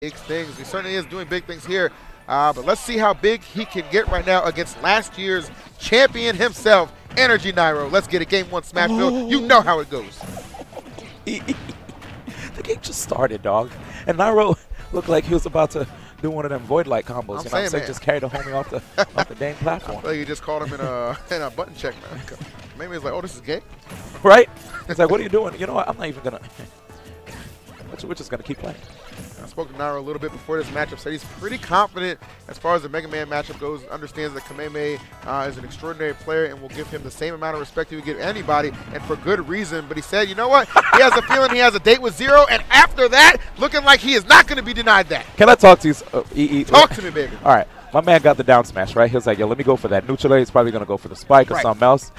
big things. He certainly is doing big things here. But let's see how big he can get right now against last year's champion himself, NRG Nairo. Let's get it. Game 1 Smashville. You know how it goes. The game just started, dog. And Nairo looked like he was about to do one of them void-like combos. You know what I'm saying? Just carry the homie off the dang platform. I feel like you just caught him in a button check, man. Maybe he's like, oh, this is gay? Right? He's like, what are you doing? You know what? I'm not even going to. We're just going to keep playing. I spoke to Nairo a little bit before this matchup, said he's pretty confident as far as the Megaman matchup goes, understands that Kameme is an extraordinary player and will give him the same amount of respect he would give anybody, and for good reason. But he said, you know what? He has a feeling he has a date with Zero, and after that, looking like he is not going to be denied that. Can I talk to you? Talk to me, baby. All right. My man got the down smash, right? He was like, yo, let me go for that neutral air. He's probably going to go for the spike or something else.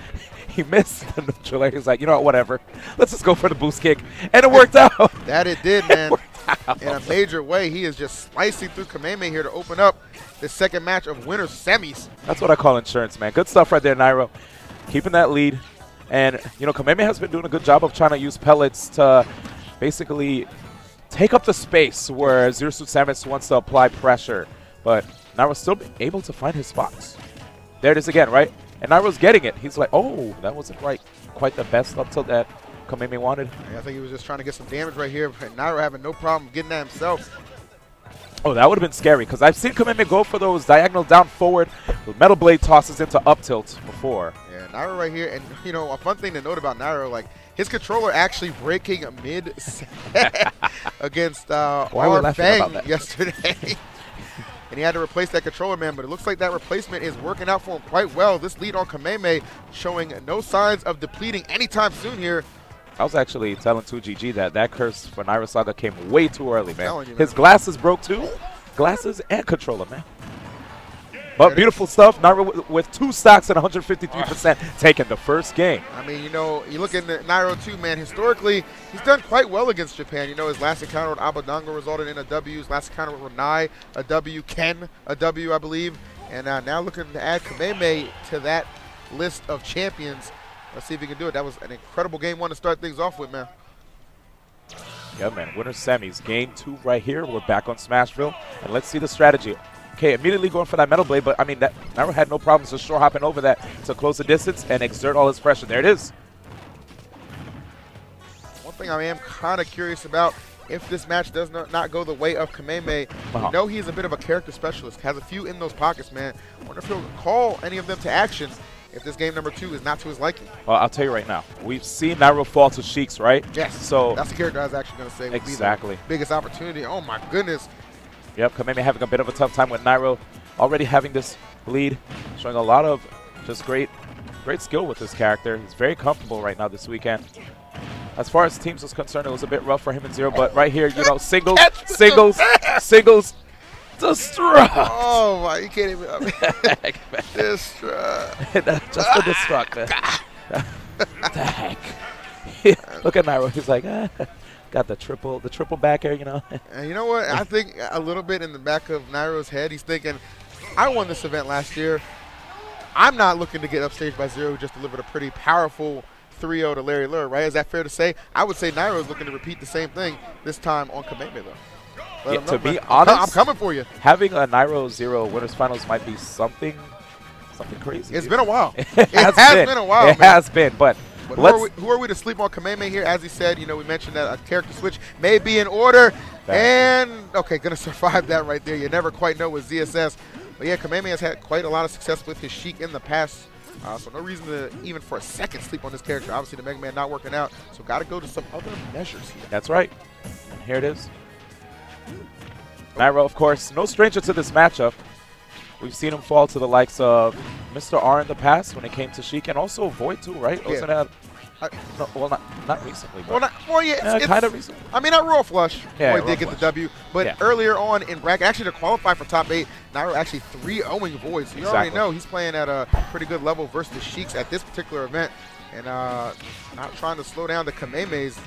He missed the neutral air. He's like, you know what, whatever. Let's just go for the boost kick. And it worked out. That it did, man. In a major way, he is just slicing through Kameme here to open up the second match of winners semis. That's what I call insurance, man. Good stuff right there, Nairo. Keeping that lead. And, you know, Kameme has been doing a good job of trying to use pellets to basically take up the space where Zero Suit Samus wants to apply pressure. But Nairo's still able to find his spots. There it is again, right? And Nairo's getting it. He's like, oh, that wasn't quite the best up till that Kameme wanted. Yeah, I think he was just trying to get some damage right here. But Nairo having no problem getting that himself. Oh, that would have been scary because I've seen Kameme go for those diagonal down forward with Metal Blade tosses into up tilt before. Yeah, Nairo right here. And, you know, a fun thing to note about Nairo, like, his controller actually breaking mid-set against our Fang yesterday. And he had to replace that controller, man, but it looks like that replacement is working out for him quite well. This lead on Kameme showing no signs of depleting anytime soon here. I was actually telling 2GG that curse for Nairo Saga came way too early, man. His glasses broke too. Glasses and controller, man. But beautiful stuff. Nairo with 2 stocks and 153% taking the first game. I mean, you know, you look at Nairo too, man. Historically, he's done quite well against Japan. You know, his last encounter with Abadongo resulted in a W. His last encounter with Renai, a W. Ken, a W, I believe. And now looking to add Kameme to that list of champions. Let's see if he can do it. That was an incredible game 1 to start things off with, man. Yeah, man. Winner semis. Game 2 right here. We're back on Smashville. And let's see the strategy. Okay, immediately going for that Metal Blade, but I mean, that Nairo had no problems just short hopping over that to close the distance and exert all his pressure. There it is. One thing I am kind of curious about, if this match does not go the way of Kameme, we know he's a bit of a character specialist, has a few in those pockets, man. I wonder if he'll call any of them to action if this game number 2 is not to his liking. Well, I'll tell you right now, we've seen Nairo fall to Sheik's, right? Yes. So that's the character I was actually going to say would be the biggest opportunity. Oh, my goodness. Yep, Kameme having a bit of a tough time with Nairo already having this lead, showing a lot of just great skill with this character. He's very comfortable right now this weekend. As far as teams was concerned, it was a bit rough for him and Zero, but right here, you know, singles, destruct. Oh my, you can't even. I mean, destruct. Just the destruct, man. The heck. Look at Nairo. He's like, got the triple back air, you know. And you know what? I think a little bit in the back of Nairo's head, he's thinking, I won this event last year. I'm not looking to get upstaged by Zero, who just delivered a pretty powerful 3-0 to Larry Lure, right? Is that fair to say? I would say Nairo's looking to repeat the same thing this time on Kameme, though. Yeah, to be honest, I'm coming for you. Having a Nairo Zero winners finals might be something crazy. It's been a while. It has been a while, man. It has been, but who are we to sleep on Kameme here? As he said, you know, we mentioned that a character switch may be in order. And, okay, going to survive that right there. You never quite know with ZSS. But, yeah, Kameme has had quite a lot of success with his Sheik in the past. So no reason to even for a second sleep on this character. Obviously, the Mega Man not working out. So got to go to some other measures here. That's right. And here it is. Nairo, of course, no stranger to this matchup. We've seen him fall to the likes of Mr. R in the past when it came to Sheik, and also Void too, right? Yeah. Wasn't that? No, well, not recently. But It's kind of recently. I mean, at Royal Flush, yeah, Void did get the W, but earlier on in bracket, actually to qualify for top 8, Nairo actually 3-0ing Void. So you already know he's playing at a pretty good level versus the Sheiks at this particular event, and not trying to slow down the Kamemes.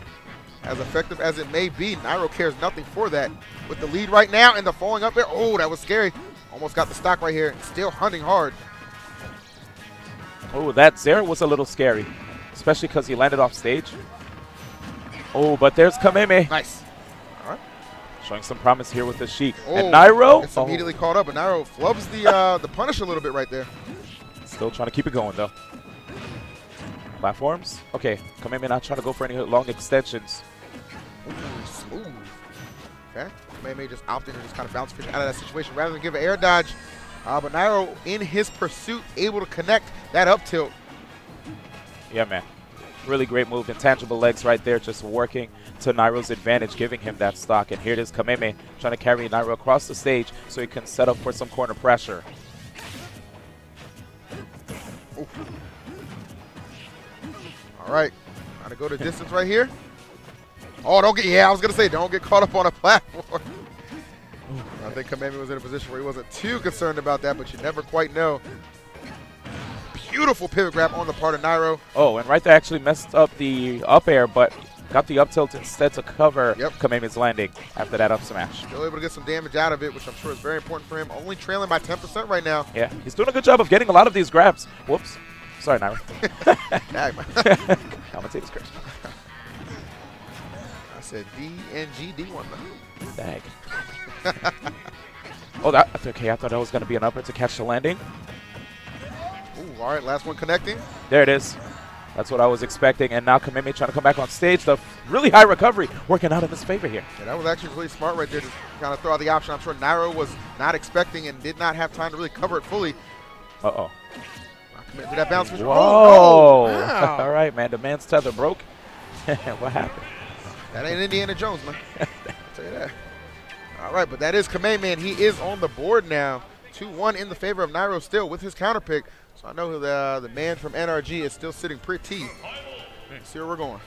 As effective as it may be, Nairo cares nothing for that. With the lead right now and the falling up there, oh, that was scary. Almost got the stock right here. Still hunting hard. Oh, that Zero was a little scary, especially because he landed off stage. Oh, but there's Kameme. Nice. All right. Showing some promise here with the Sheik. And Nairo. It's immediately caught up, but Nairo flubs the punish a little bit right there. Still trying to keep it going, though. Platforms. Okay, Kameme not trying to go for any long extensions. Ooh, smooth. Okay, Kameme just opting to just kind of bounce fish out of that situation rather than give an air dodge. But Nairo, in his pursuit, able to connect that up tilt. Yeah, man. Really great move. Intangible legs right there, just working to Nairo's advantage, giving him that stock. And here it is, Kameme trying to carry Nairo across the stage so he can set up for some corner pressure. Ooh. All right, trying to go to distance right here. Oh, don't get, I was going to say, don't get caught up on a platform. I think Kameme was in a position where he wasn't too concerned about that, but you never quite know. Beautiful pivot grab on the part of Nairo. Oh, and right there actually messed up the up air, but got the up tilt instead to cover Kameme's landing after that up smash. Still able to get some damage out of it, which I'm sure is very important for him. Only trailing by 10% right now. Yeah, he's doing a good job of getting a lot of these grabs. Whoops. Sorry, Nairo. Commentator's curse. I said DNG D1 though. Dag. Oh, that's okay. I thought that was going to be an upper to catch the landing. Ooh, all right, last one connecting. There it is. That's what I was expecting. And now Kameme trying to come back on stage. The really high recovery working out in his favor here. Yeah, that was actually really smart right there to kind of throw out the option. I'm sure Nairo was not expecting and did not have time to really cover it fully. Uh-oh. Did that bounce? Whoa. Oh, no. Wow. All right, man. The man's tether broke. What happened? That ain't Indiana Jones, man. I'll tell you that. All right, but that is Kameme, and he is on the board now. 2-1 in the favor of Nairo still with his counter pick. So I know the man from NRG is still sitting pretty. Let's see where we're going.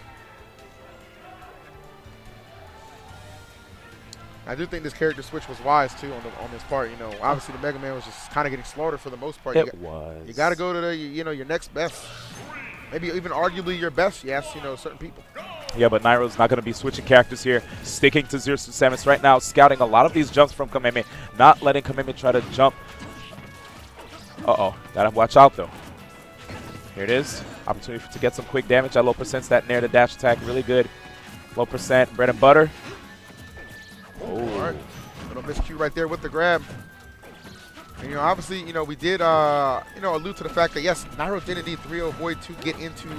I do think this character switch was wise too on this part. You know, obviously the Megaman was just kind of getting slaughtered for the most part. It was. You got to go to the your next best, maybe even arguably your best. Yes, certain people. Yeah, but Nairo's not going to be switching characters here. Sticking to 0-7 right now, scouting a lot of these jumps from Kameme, not letting Kameme try to jump. Uh-oh, gotta watch out though. Here it is. Opportunity to get some quick damage at low percents. That nair to dash attack, really good. Low percent, bread and butter. Oh, all right. Little miscue right there with the grab. And, obviously, we did, allude to the fact that, yes, Nairo did indeed 3-0 void to get into,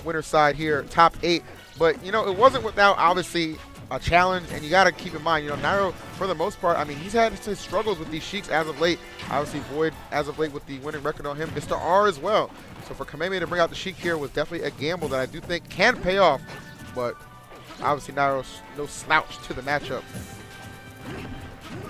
winner's side here, top 8. But, it wasn't without, obviously, a challenge. And you got to keep in mind, Nairo, for the most part, I mean, he's had his struggles with these Sheiks as of late. Obviously, Void, as of late, with the winning record on him. Mr. R as well. So for Kameme to bring out the Sheik here was definitely a gamble that I do think can pay off. But obviously, Nairo's no slouch to the matchup.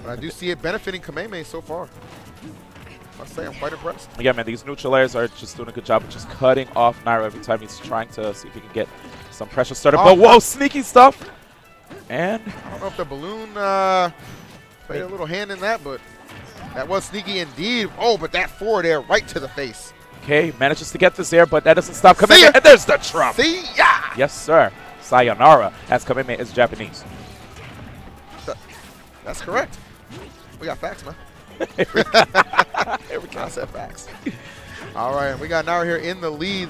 But I do see it benefiting Kameme so far. I must say, I'm quite impressed. Yeah, man, these neutral airs are just doing a good job of just cutting off Nairo every time he's trying to see if he can get some pressure started. But whoa, sneaky stuff. And I don't know if the balloon played a little hand in that, but that was sneaky indeed. Oh, but that forward air right to the face. Okay, manages to get this air, but that doesn't stop Kameme. And there's the trump. See ya! Yes, sir. Sayonara, as Kameme is Japanese. That's correct. We got facts, man. Every concept facts. All right, we got Nairo here in the lead.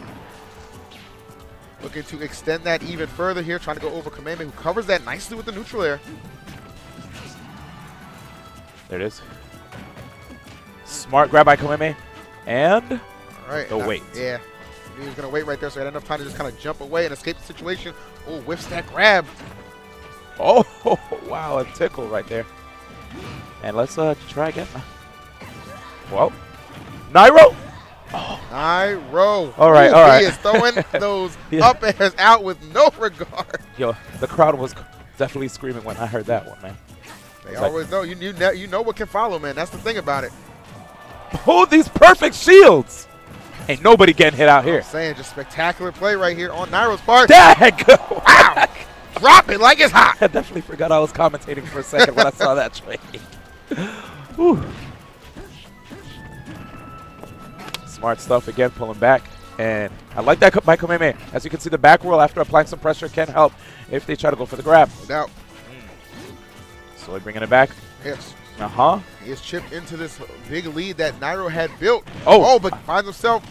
Looking to extend that even further here, trying to go over Kameme, who covers that nicely with the neutral air. There it is. Smart grab by Kameme. And all right, the wait. Yeah. He was going to wait right there, so he had enough time to just kind of jump away and escape the situation. Oh, whiffs that grab. Oh, wow, a tickle right there. And let's try again. Whoa. Nairo? Oh. Nairo. All right, all right. He is throwing those up airs out with no regard. Yo, the crowd was definitely screaming when I heard that one, man. They always know. You know what can follow, man. That's the thing about it. Oh, these perfect shields. Ain't nobody getting hit out here. I'm saying, just spectacular play right here on Nairo's part. Dag! Wow! Drop it like it's hot. I definitely forgot I was commentating for a second when I saw that trade. Whew. Smart stuff again, pulling back. And I like that by Kameme. As you can see, the back roll after applying some pressure can help if they try to go for the grab. No doubt. Slowly bringing it back. Yes. Uh-huh. He is chipped into this big lead that Nairo had built. Oh, but finds himself.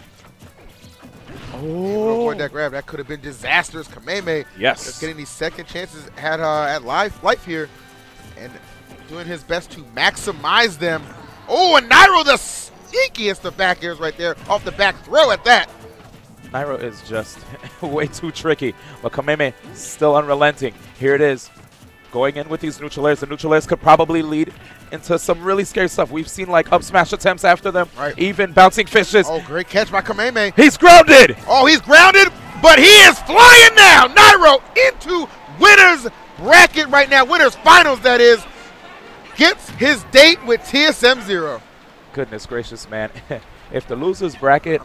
Oh. Avoid that grab. That could have been disastrous. Kameme just getting these second chances at life here and doing his best to maximize them. Oh, and Nairo the sneakiest of back airs right there off the back throw at that. Nairo is just way too tricky, but Kameme still unrelenting. Here it is. Going in with these neutral airs. The neutral airs could probably lead into some really scary stuff. We've seen like up smash attempts after them, even bouncing fishes. Oh, great catch by Kameme. He's grounded. Oh, he's grounded, but he is flying now. Nairo into winner's bracket right now. Winner's finals, that is. Gets his date with TSM 0. Goodness gracious, man. If the loser's bracket